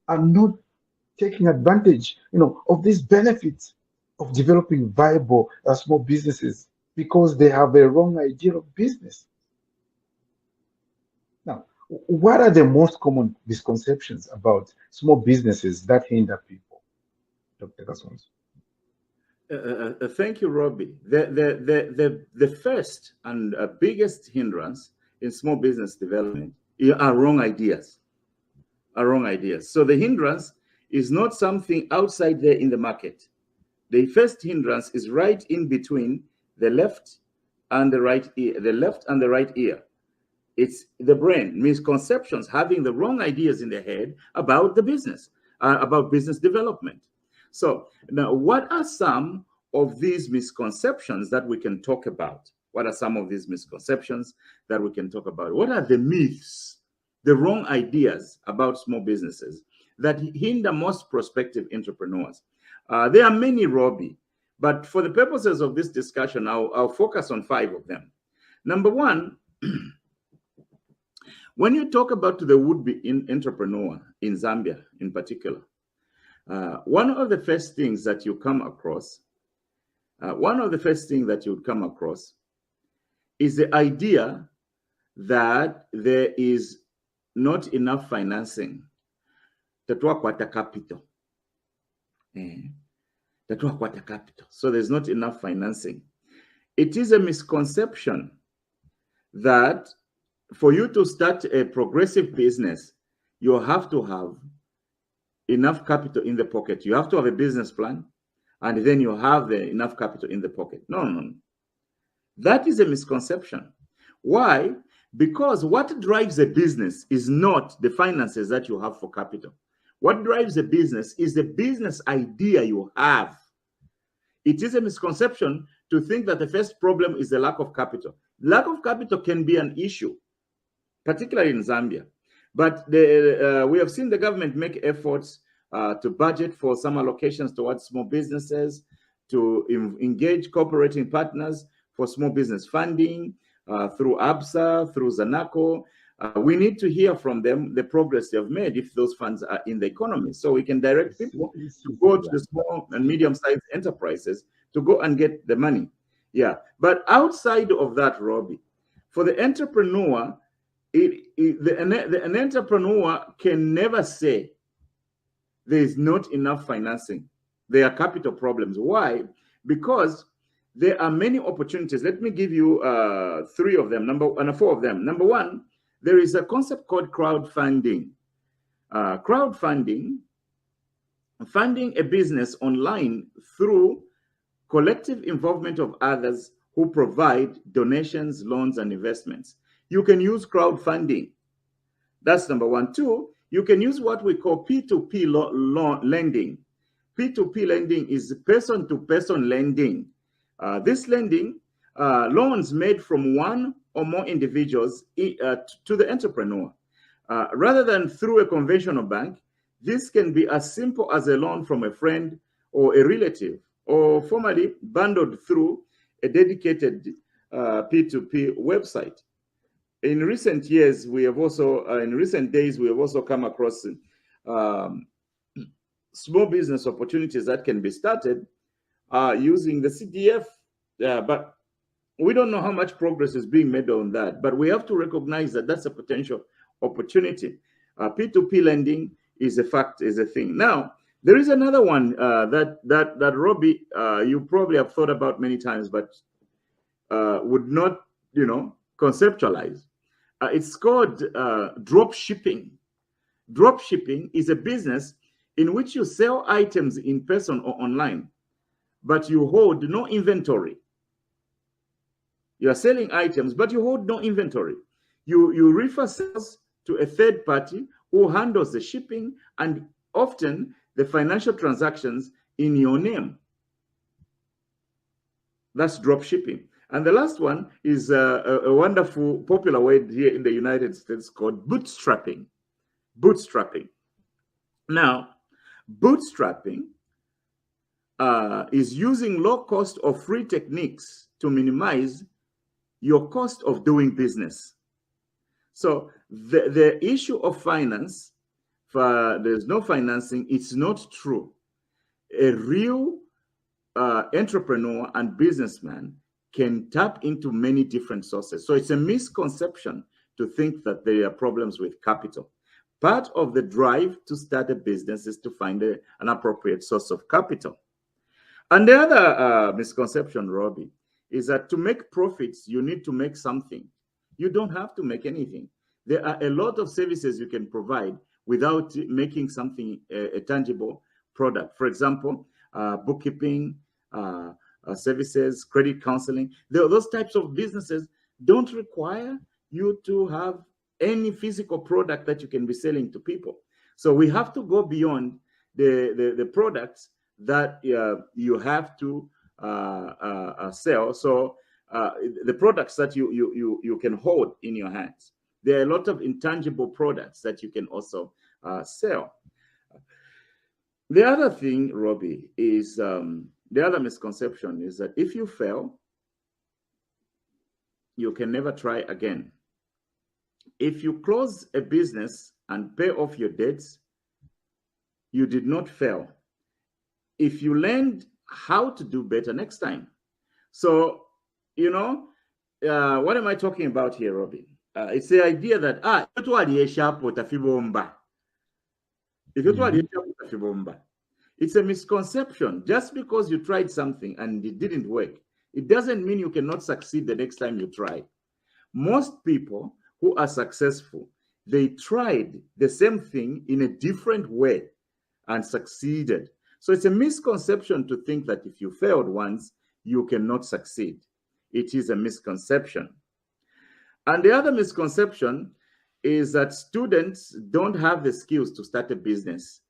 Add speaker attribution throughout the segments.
Speaker 1: are not taking advantage, of these benefits of developing viable small businesses because they have a wrong idea of business. Now, what are the most common misconceptions about small businesses that hinder people, Dr. Kasonso?
Speaker 2: Thank you, Robbie. The first and biggest hindrance in small business development are wrong ideas. Are wrong ideas. So the hindrance is not something outside there in the market. The first hindrance is right in between the left and the right ear, the left and the right ear. It's the brain, misconceptions, having the wrong ideas in their head about the business, about business development. So now, what are some of these misconceptions that we can talk about? What are some of these misconceptions that we can talk about? What are the myths, the wrong ideas about small businesses that hinder most prospective entrepreneurs? There are many, Robbie, but for the purposes of this discussion, I'll focus on 5 of them. Number one, when you talk about the would-be entrepreneur in Zambia in particular, one of the first things that you come across, is the idea that there is not enough financing. Capital. So there's not enough financing. It is a misconception that for you to start a progressive business, you have to have enough capital in the pocket. You have to have a business plan, and then you have enough capital in the pocket. No. That is a misconception. Why? Because what drives a business is not the finances that you have for capital. What drives a business is the business idea you have. It is a misconception to think that the first problem is the lack of capital. Lack of capital can be an issue, particularly in Zambia. But we have seen the government make efforts to budget for some allocations towards small businesses, to engage cooperating partners for small business funding through ABSA, through Zanaco. We need to hear from them the progress they have made if those funds are in the economy. So we can direct people to go to the small and medium-sized enterprises to go and get the money. Yeah. But outside of that, Robbie, for the entrepreneur, an entrepreneur can never say there is not enough financing. There are capital problems. Why? Because there are many opportunities. Let me give you 3 of them, 4 of them. Number one, there is a concept called crowdfunding. Crowdfunding, funding a business online through collective involvement of others who provide donations, loans, and investments. You can use crowdfunding. That's number one. 2, you can use what we call P2P lending. P2P lending is person-to-person lending. This lending, loans made from one or more individuals to the entrepreneur. Rather than through a conventional bank, this can be as simple as a loan from a friend or a relative, or formally bundled through a dedicated P2P website. In recent years, we have also, in recent days, we have also come across small business opportunities that can be started using the CDF, but we don't know how much progress is being made on that. But we have to recognize that that's a potential opportunity. P2P lending is a fact, is a thing. Now, there is another one that Robbie, you probably have thought about many times, but would not, conceptualize. It's called drop shipping. Drop shipping is a business in which you sell items in person or online, but you hold no inventory. You are selling items, but you hold no inventory. You refer sales to a third party who handles the shipping and often the financial transactions in your name. That's drop shipping. And the last one is a wonderful popular word here in the United States called bootstrapping. Bootstrapping. Now, bootstrapping is using low cost or free techniques to minimize your cost of doing business. So the issue of finance there's no financing, it's not true. A real entrepreneur and businessman can tap into many different sources. So it's a misconception to think that there are problems with capital. Part of the drive to start a business is to find an appropriate source of capital. And the other misconception, Robbie, is that to make profits, you need to make something. You don't have to make anything. There are a lot of services you can provide without making something a tangible product. For example, bookkeeping services, credit counseling. Those types of businesses don't require you to have any physical product that you can be selling to people. So we have to go beyond the products that you have to sell. So the products that you can hold in your hands. There are a lot of intangible products that you can also sell. The other thing, Robbie, is the other misconception is that if you fail, you can never try again. If you close a business and pay off your debts, you did not fail. If you learned how to do better next time. So, you know, what am I talking about here, Robbie? It's the idea that, it's a misconception. Just because you tried something and it didn't work, it doesn't mean you cannot succeed the next time you try. Most people who are successful, they tried the same thing in a different way and succeeded. So it's a misconception to think that if you failed once, you cannot succeed. It is a misconception. And the other misconception is that students don't have the skills to start a business.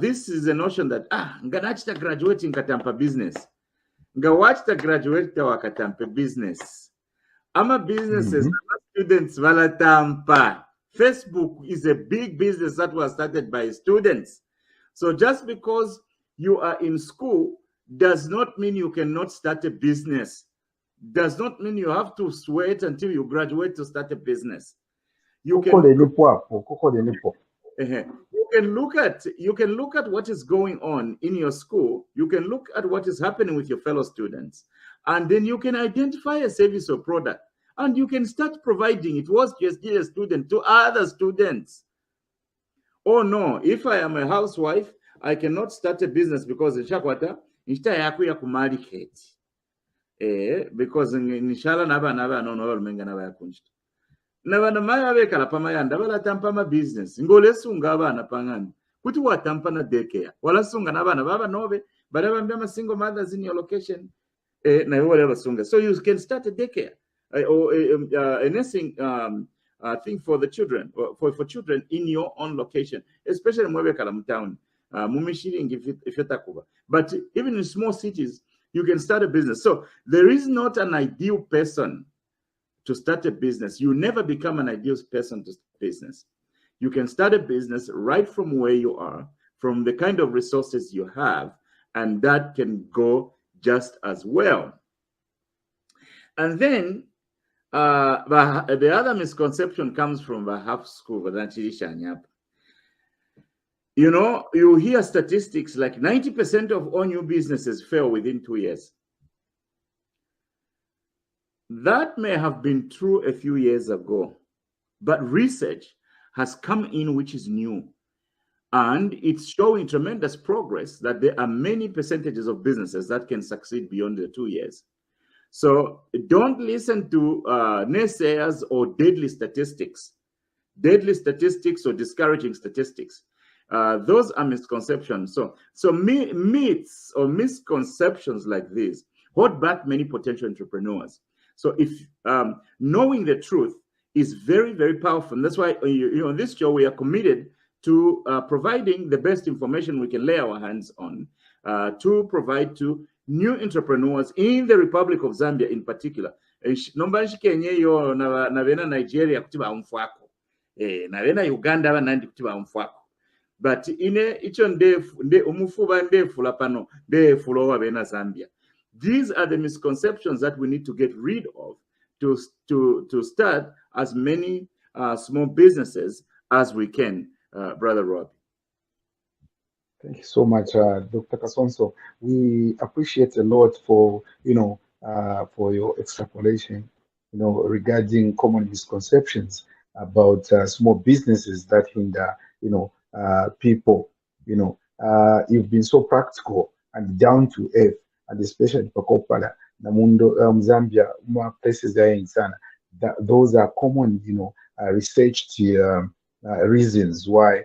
Speaker 2: This is a notion that, nganachita graduating katampa business. Ngawachita graduate wakatampa business. Ama businesses, students valatampa. Facebook is a big business that was started by students. So just because you are in school does not mean you cannot start a business. Does not mean you have to wait until you graduate to start a business. You can look at what is going on in your school. You can look at what is happening with your fellow students, and then you can identify a service or product, and you can start providing it was just a student to other students. Oh no, if I am a housewife, I cannot start a business because because inshallah nabana maya bekala pamayanda balatampama business ngolesunga abana pangani kuti watampana daycare walasunga nabana baba nobe balabambia single mothers in your location na whatever sunga. So you can start a daycare or a nursing thing for the children, for children in your own location, especially mwebekala mtown mumishiringi ifetakuba. But even in small cities you can start a business. So there is not an ideal person to start a business. You never become an ideal person to start a business. You can start a business right from where you are, from the kind of resources you have, and that can go just as well. And then the other misconception comes from the half school. You know, you hear statistics like 90% of all new businesses fail within 2 years. That may have been true a few years ago, but research has come in which is new, and it's showing tremendous progress that there are many percentages of businesses that can succeed beyond the 2 years. So don't listen to naysayers or deadly statistics or discouraging statistics. Those are misconceptions. So myths or misconceptions like this hold back many potential entrepreneurs. So if knowing the truth is very, very powerful. And that's why on this show we are committed to providing the best information we can lay our hands on to provide to new entrepreneurs in the Republic of Zambia in particular. Nigeria Uganda but Zambia. These are the misconceptions that we need to get rid of to start as many small businesses as we can. Brother Rob.
Speaker 1: Thank you so much, Dr. Kasonso. We appreciate a lot for for your extrapolation, regarding common misconceptions about small businesses that hinder, people. You've been so practical and down to earth, and especially Pakopala, Namundo, Zambia, more places there in Sana. Those are common, researched reasons why